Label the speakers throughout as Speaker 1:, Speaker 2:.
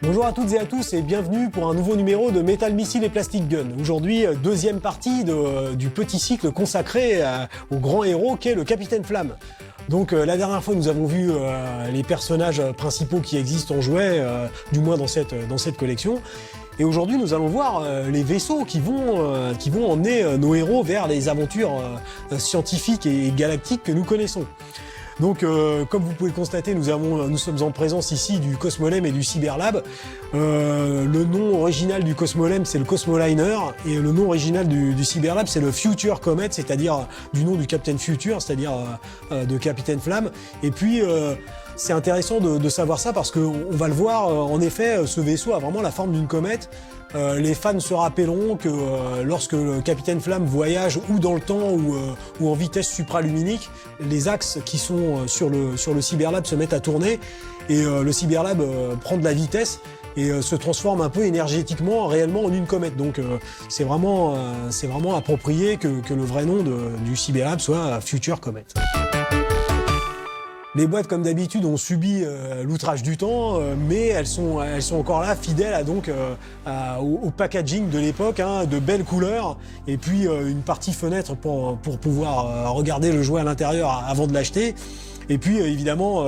Speaker 1: Bonjour à toutes et à tous et bienvenue pour un nouveau numéro de Metal Missile et Plastic Gun. Aujourd'hui, deuxième partie du petit cycle consacré au grand héros qu'est le Capitaine Flamme. Donc la dernière fois, nous avons vu les personnages principaux qui existent en jouet, du moins dans cette collection. Et aujourd'hui, nous allons voir les vaisseaux qui vont emmener nos héros vers les aventures scientifiques et galactiques que nous connaissons. Donc, comme vous pouvez le constater, nous sommes en présence ici du Cosmolem et du Cyberlab. Le nom original du Cosmolem, c'est le Cosmoliner, et le nom original du Cyberlab, c'est le Future Comet, c'est-à-dire du nom du Captain Future, c'est-à-dire de Capitaine Flamme. Et puis, c'est intéressant de savoir ça parce qu'on va le voir, en effet, ce vaisseau a vraiment la forme d'une comète. Les fans se rappelleront que lorsque le Capitaine Flamme voyage ou dans le temps ou en vitesse supraluminique, les axes qui sont sur le Cyberlab se mettent à tourner et le Cyberlab prend de la vitesse et se transforme un peu énergétiquement réellement en une comète. Donc c'est vraiment approprié que le vrai nom du Cyberlab soit Future Comet. Les boîtes, comme d'habitude, ont subi l'outrage du temps, mais elles sont encore là, fidèles au packaging de l'époque, hein, de belles couleurs, et puis une partie fenêtre pour pouvoir regarder le jouet à l'intérieur avant de l'acheter. Et puis évidemment,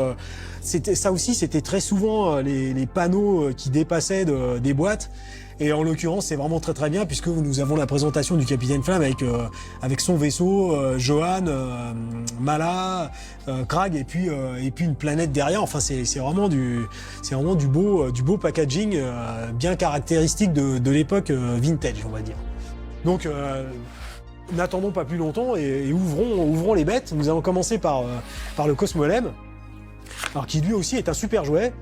Speaker 1: c'était très souvent les panneaux qui dépassaient des boîtes. Et en l'occurrence, c'est vraiment très très bien puisque nous avons la présentation du Capitaine Flamme avec son vaisseau, Johan, Mala, Krag et puis une planète derrière. Enfin, c'est vraiment du beau packaging bien caractéristique de l'époque vintage, on va dire. Donc n'attendons pas plus longtemps et ouvrons les bêtes. Nous allons commencer par le Cosmolem. Alors qui lui aussi est un super jouet,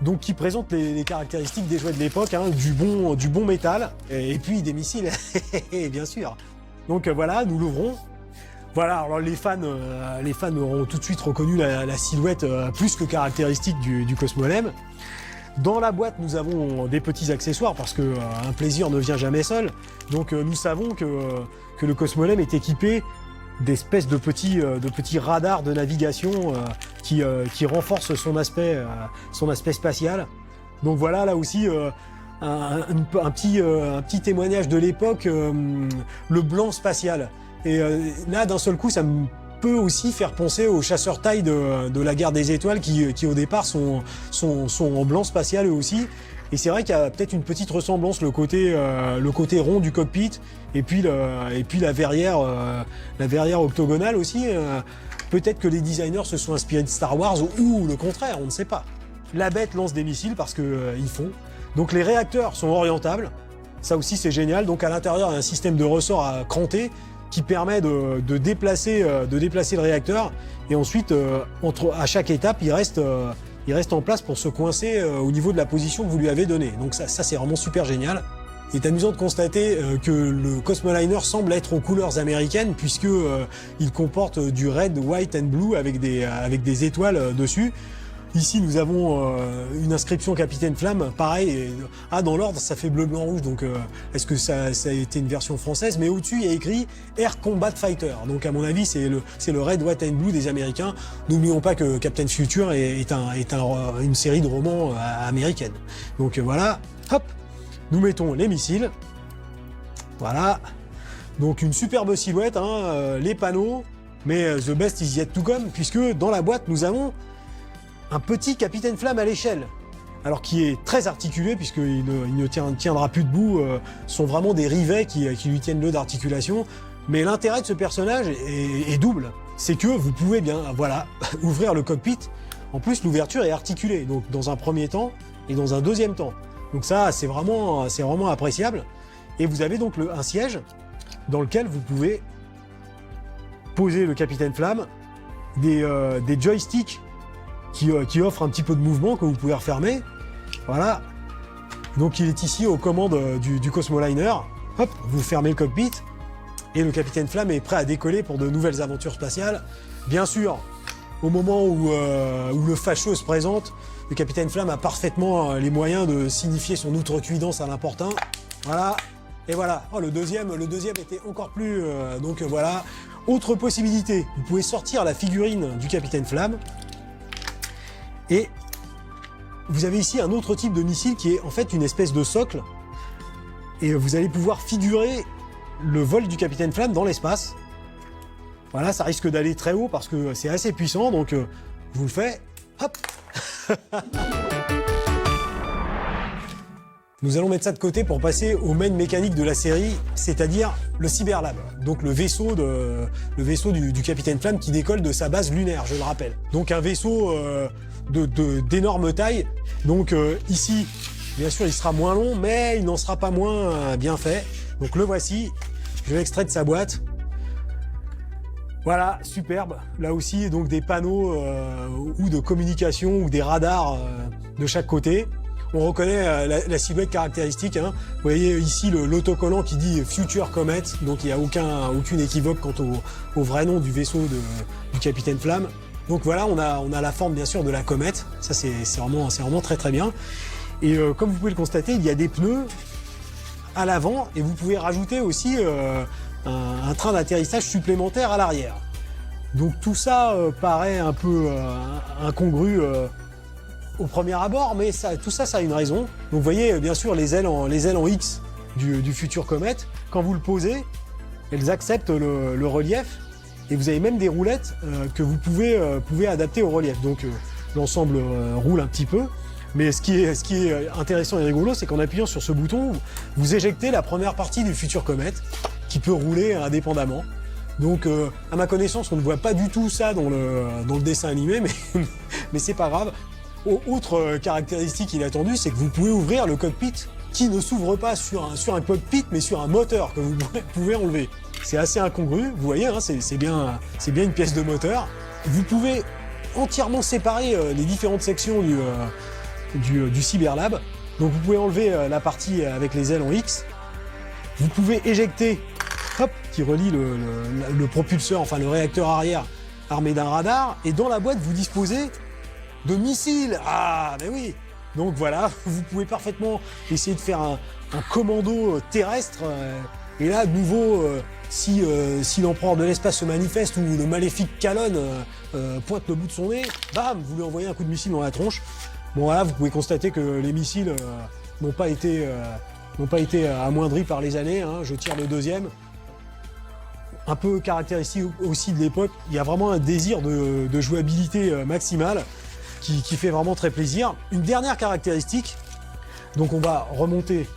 Speaker 1: donc qui présente les caractéristiques des jouets de l'époque, hein, du bon métal, et puis des missiles, bien sûr. Donc voilà, nous l'ouvrons. Voilà, alors les fans auront tout de suite reconnu la silhouette plus que caractéristique du Cosmolem. Dans la boîte, nous avons des petits accessoires, parce que un plaisir ne vient jamais seul. Donc nous savons que le Cosmolem est équipé d'espèces de petits radars de navigation qui renforcent son aspect spatial. Donc voilà, là aussi un petit témoignage de l'époque, le blanc spatial. Et là, d'un seul coup, ça me peut aussi faire penser aux chasseurs taille de la guerre des étoiles qui au départ sont en blanc spatial eux aussi. Et c'est vrai qu'il y a peut-être une petite ressemblance, le côté rond du cockpit et puis la verrière octogonale aussi. Peut-être que les designers se sont inspirés de Star Wars ou le contraire, on ne sait pas. La bête lance des missiles parce que ils font. Donc les réacteurs sont orientables. Ça aussi c'est génial. Donc à l'intérieur il y a un système de ressort à cranter qui permet de déplacer le réacteur. Et ensuite à chaque étape il reste en place pour se coincer au niveau de la position que vous lui avez donnée. Donc ça c'est vraiment super génial. Il est amusant de constater que le Cosmoliner semble être aux couleurs américaines puisque il comporte du red, white and blue avec des étoiles dessus. Ici nous avons une inscription Capitaine Flamme, pareil. Dans l'ordre ça fait bleu, blanc, rouge. Donc est-ce que ça a été une version française? Mais au-dessus il y a écrit Air Combat Fighter. Donc à mon avis c'est le red, white and blue des Américains. N'oublions pas que Captain Future est une série de romans américaine. Donc voilà, hop. Nous mettons les missiles. Voilà. Donc une superbe silhouette, hein, les panneaux. Mais the best is yet to come, puisque dans la boîte, nous avons un petit Capitaine Flamme à l'échelle. Alors qui est très articulé, puisqu'il ne tiendra plus debout. Sont vraiment des rivets qui lui tiennent le d'articulation. Mais l'intérêt de ce personnage est double. C'est que vous pouvez bien, voilà, ouvrir le cockpit. En plus, l'ouverture est articulée. Donc dans un premier temps et dans un deuxième temps. Donc ça, c'est vraiment appréciable. Et vous avez donc un siège dans lequel vous pouvez poser le Capitaine Flamme, des joysticks qui offrent un petit peu de mouvement que vous pouvez refermer. Voilà. Donc il est ici aux commandes du Cosmoliner. Hop, vous fermez le cockpit et le Capitaine Flamme est prêt à décoller pour de nouvelles aventures spatiales. Bien sûr, au moment où le fâcheux se présente, le Capitaine Flamme a parfaitement les moyens de signifier son outrecuidance à l'importun. Voilà. Et voilà. Oh, le deuxième était encore plus... donc voilà. Autre possibilité. Vous pouvez sortir la figurine du Capitaine Flamme et Vous avez ici un autre type de missile qui est en fait une espèce de socle. Et vous allez pouvoir figurer le vol du Capitaine Flamme dans l'espace. Voilà, ça risque d'aller très haut parce que c'est assez puissant, donc je vous le fais. Hop. Nous allons mettre ça de côté pour passer au main mécanique de la série, c'est-à-dire le Cyberlab, donc le vaisseau du Capitaine Flamme qui décolle de sa base lunaire, je le rappelle. Donc un vaisseau d'énorme taille. Donc ici, bien sûr, il sera moins long, mais il n'en sera pas moins bien fait. Donc le voici, je l'extrais de sa boîte. Voilà, superbe. Là aussi, donc des panneaux ou de communication ou des radars de chaque côté. On reconnaît la silhouette caractéristique. Hein. Vous voyez ici l'autocollant qui dit Future Comet, donc il n'y a aucune équivoque quant au vrai nom du vaisseau du Capitaine Flamme. Donc voilà, on a la forme bien sûr de la comète. Ça c'est vraiment très très bien. Et comme vous pouvez le constater, il y a des pneus à l'avant et vous pouvez rajouter aussi un train d'atterrissage supplémentaire à l'arrière. Donc tout ça paraît un peu incongru au premier abord, mais tout ça a une raison. Donc vous voyez bien sûr les ailes en X du futur Comet. Quand vous le posez, elles acceptent le relief et vous avez même des roulettes que vous pouvez adapter au relief. Donc l'ensemble roule un petit peu. Mais ce qui est intéressant et rigolo, c'est qu'en appuyant sur ce bouton, vous éjectez la première partie du futur Comet qui peut rouler indépendamment. Donc, à ma connaissance, on ne voit pas du tout ça dans le dessin animé, mais c'est pas grave. Autre caractéristique inattendue, c'est que vous pouvez ouvrir le cockpit qui ne s'ouvre pas sur un cockpit, mais sur un moteur que vous pouvez enlever. C'est assez incongru, vous voyez, hein, c'est bien une pièce de moteur. Vous pouvez entièrement séparer les différentes sections du Cyberlab. Donc vous pouvez enlever la partie avec les ailes en X. Vous pouvez éjecter, hop, qui relie le propulseur, enfin le réacteur arrière armé d'un radar. Et dans la boîte, vous disposez de missiles. Ah, ben oui. Donc voilà, vous pouvez parfaitement essayer de faire un commando terrestre. Et là, de nouveau, si l'empereur de l'espace se manifeste ou le maléfique Calonne pointe le bout de son nez, bam, vous lui envoyez un coup de missile dans la tronche. Bon voilà, vous pouvez constater que les missiles n'ont pas été amoindris par les années. Hein. Je tire le deuxième. Un peu caractéristique aussi de l'époque, il y a vraiment un désir de jouabilité maximale qui fait vraiment très plaisir. Une dernière caractéristique, donc on va remonter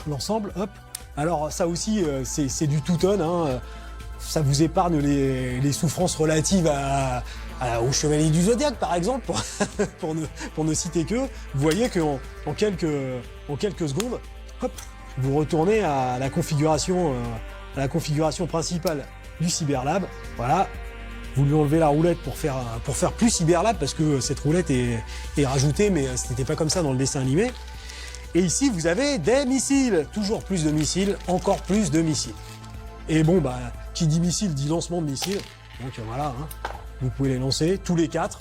Speaker 1: l'ensemble, hop. Alors ça aussi, c'est du two-tone, hein. Ça vous épargne les souffrances relatives au Chevalier du Zodiaque, par exemple, pour ne citer que. Vous voyez qu'en quelques secondes, hop, vous retournez à la configuration principale du Cyberlab. Voilà, vous lui enlevez la roulette pour faire plus Cyberlab, parce que cette roulette est rajoutée, mais ce n'était pas comme ça dans le dessin animé. Et ici, vous avez des missiles, toujours plus de missiles, encore plus de missiles. Et bon, bah, qui dit missile dit lancement de missiles. Donc voilà, hein, vous pouvez les lancer tous les 4.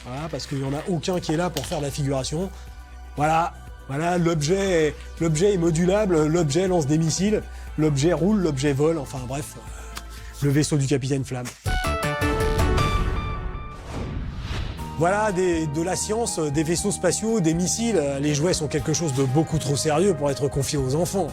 Speaker 1: Voilà, parce qu'il n'y en a aucun qui est là pour faire de la figuration. Voilà, l'objet est modulable, l'objet lance des missiles, l'objet roule, l'objet vole, enfin bref, le vaisseau du Capitaine Flamme. Voilà, de la science, des vaisseaux spatiaux, des missiles. Les jouets sont quelque chose de beaucoup trop sérieux pour être confiés aux enfants.